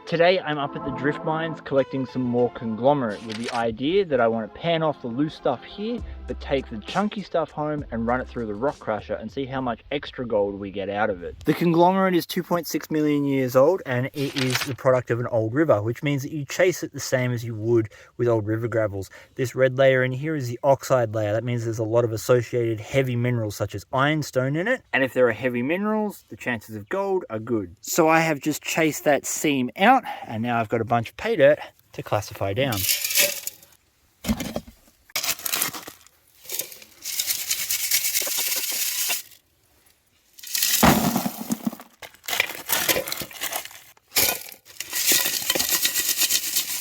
Today I'm up at the drift mines collecting some more conglomerate with the idea that I want to pan off the loose stuff here, but take the chunky stuff home and run it through the rock crusher and see how much extra gold we get out of it. The conglomerate is 2.6 million years old and it is the product of an old river, which means that you chase it the same as you would with old river gravels. This red layer in here is the oxide layer. That means there's a lot of associated heavy minerals such as ironstone in it, and if there are heavy minerals, the chances of gold are good. So I have just chased that seam out, and now I've got a bunch of pay dirt to classify down.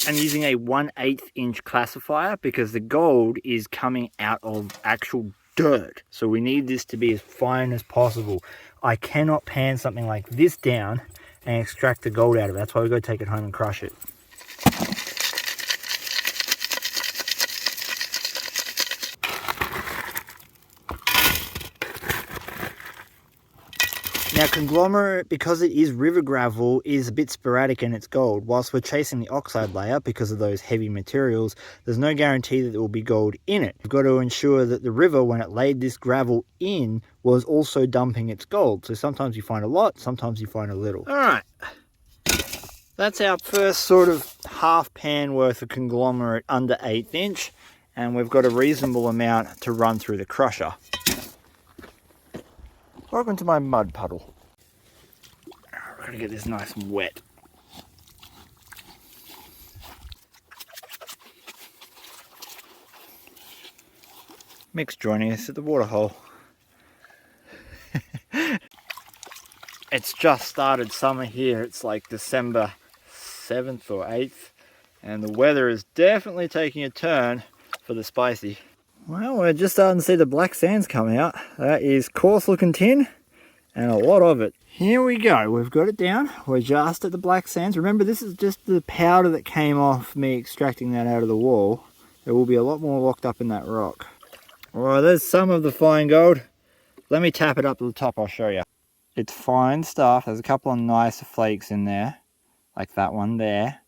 I'm using a 1/8 inch classifier because the gold is coming out of actual dirt. So we need this to be as fine as possible. I cannot pan something like this down and extract the gold out of it. That's why we've got to take it home and crush it. Now conglomerate, because it is river gravel, is a bit sporadic in its gold. Whilst we're chasing the oxide layer because of those heavy materials, there's no guarantee that there will be gold in it. You've got to ensure that the river, when it laid this gravel in, was also dumping its gold. So sometimes you find a lot, sometimes you find a little. All right, that's our first sort of half pan worth of conglomerate under 1/8 inch, and we've got a reasonable amount to run through the crusher. Welcome to my mud puddle. We're gonna get this nice and wet. Mick's joining us at the waterhole. It's just started summer here. It's like December 7th or 8th, and the weather is definitely taking a turn for the spicy. Well, we're just starting to see the black sands come out. That is coarse looking tin and a lot of it. Here we go, we've got it down. We're just at the black sands. Remember, this is just the powder that came off me extracting that out of the wall. There will be a lot more locked up in that rock. Well, there's some of the fine gold. Let me tap it up to the top, I'll show you. It's fine stuff. There's a couple of nice flakes in there, like that one there,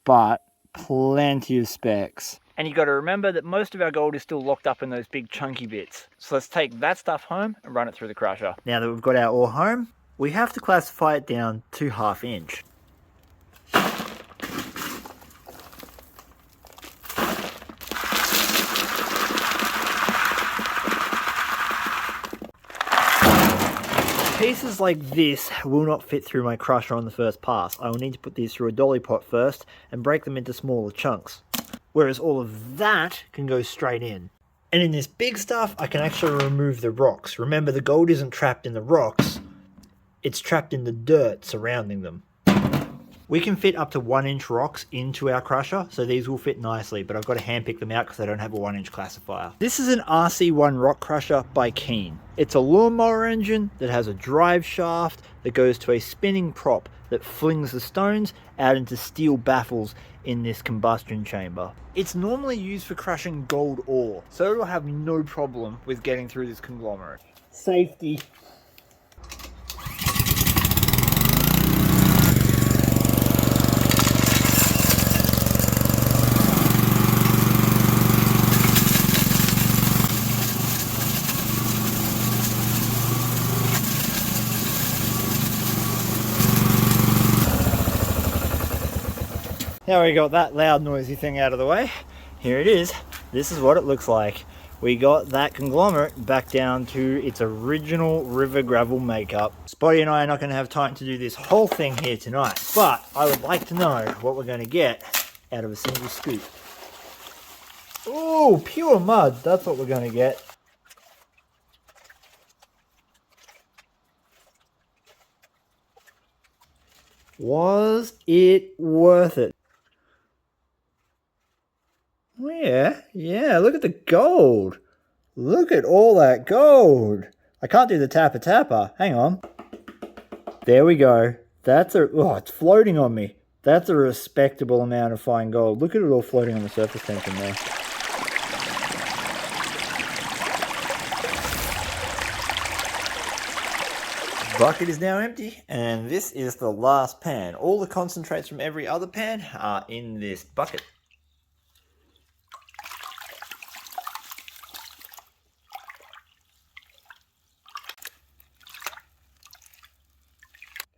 but plenty of specks. And you've got to remember that most of our gold is still locked up in those big chunky bits. So let's take that stuff home and run it through the crusher. Now that we've got our ore home, we have to classify it down to 1/2 inch. Pieces like this will not fit through my crusher on the first pass. I will need to put these through a dolly pot first and break them into smaller chunks. Whereas all of that can go straight in. And in this big stuff, I can actually remove the rocks. Remember, the gold isn't trapped in the rocks, it's trapped in the dirt surrounding them. We can fit up to 1 inch rocks into our crusher, so these will fit nicely, but I've got to handpick them out because I don't have a 1 inch classifier. This is an RC1 rock crusher by Keen. It's a lawnmower engine that has a drive shaft that goes to a spinning prop that flings the stones out into steel baffles in this combustion chamber. It's normally used for crushing gold ore, so it'll have no problem with getting through this conglomerate. Safety. Now we got that loud noisy thing out of the way, here it is. This is what it looks like. We got that conglomerate back down to its original river gravel makeup. Spotty and I are not going to have time to do this whole thing here tonight, but I would like to know what we're going to get out of a single scoop. Ooh, pure mud, that's what we're going to get. Was it worth it? Oh yeah, look at the gold. Look at all that gold. I can't do the tapper. Hang on. There we go. Oh, it's floating on me. That's a respectable amount of fine gold. Look at it all floating on the surface tension there. Bucket is now empty, and this is the last pan. All the concentrates from every other pan are in this bucket.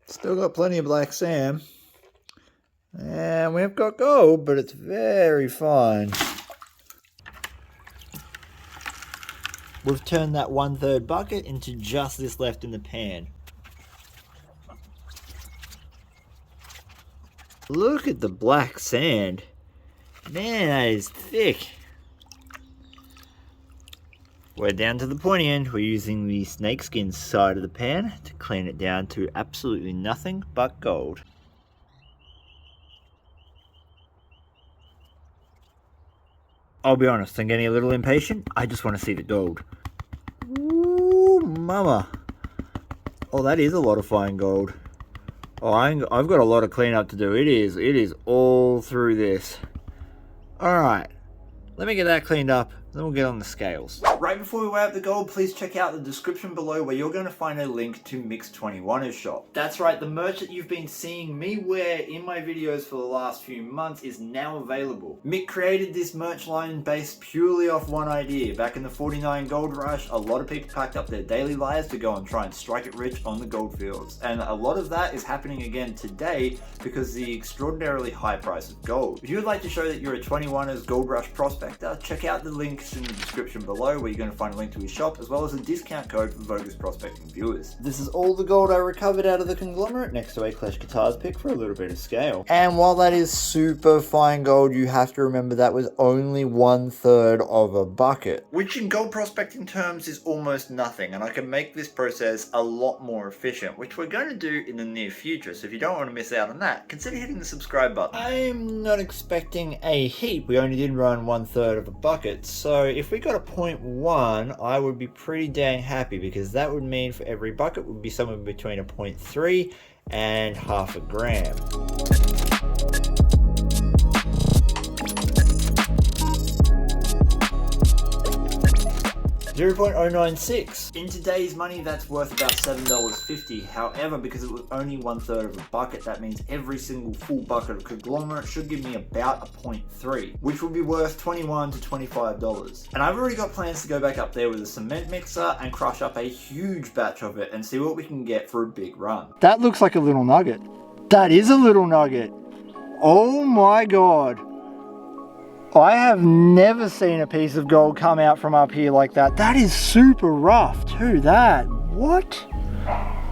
Still got plenty of black sand. And we've got gold, but it's very fine. We've turned that 1/3 bucket into just this left in the pan. Look at the black sand. Man, that is thick. We're down to the pointy end. We're using the snakeskin side of the pan to clean it down to absolutely nothing but gold. I'll be honest, I'm getting a little impatient. I just want to see the gold. Ooh, mama. Oh, that is a lot of fine gold. Oh, I've got a lot of cleanup to do. It is all through this. Alright, let me get that cleaned up, then we'll get on the scales. Right before we weigh up the gold, please check out the description below where you're going to find a link to Mix21's shop. That's right, the merch that you've been seeing me wear in my videos for the last few months is now available. Mick created this merch line based purely off one idea. Back in the 49 gold rush, a lot of people packed up their daily lives to go and try and strike it rich on the gold fields. And a lot of that is happening again today because of the extraordinarily high price of gold. If you would like to show that you're a 21ers gold rush prospector, check out the links in the description below where you're going to find a link to his shop as well as a discount code for Vo-Gus prospecting viewers. This is all the gold I recovered out of the conglomerate next to a Clash Guitars pick for a little bit of scale. And while that is super fine gold, you have to remember that was only 1/3 of a bucket, which in gold prospecting terms is almost nothing, and I can make this process a lot more efficient, which we're going to do in the near future. So if you don't want to miss out on that, consider hitting the subscribe button. I'm not expecting a heap. We only did run 1/3 of a bucket, so if we got a 0.1, I would be pretty dang happy, because that would mean for every bucket would be somewhere between a 0.3 and half a gram. 0.096. In today's money, that's worth about $7.50. However, because it was only 1/3 of a bucket, that means every single full bucket of conglomerate should give me about a 0.3, which would be worth $21 to $25. And I've already got plans to go back up there with a cement mixer and crush up a huge batch of it and see what we can get for a big run. That looks like a little nugget. That is a little nugget. Oh my God. I have never seen a piece of gold come out from up here like that. That is super rough too, that. What?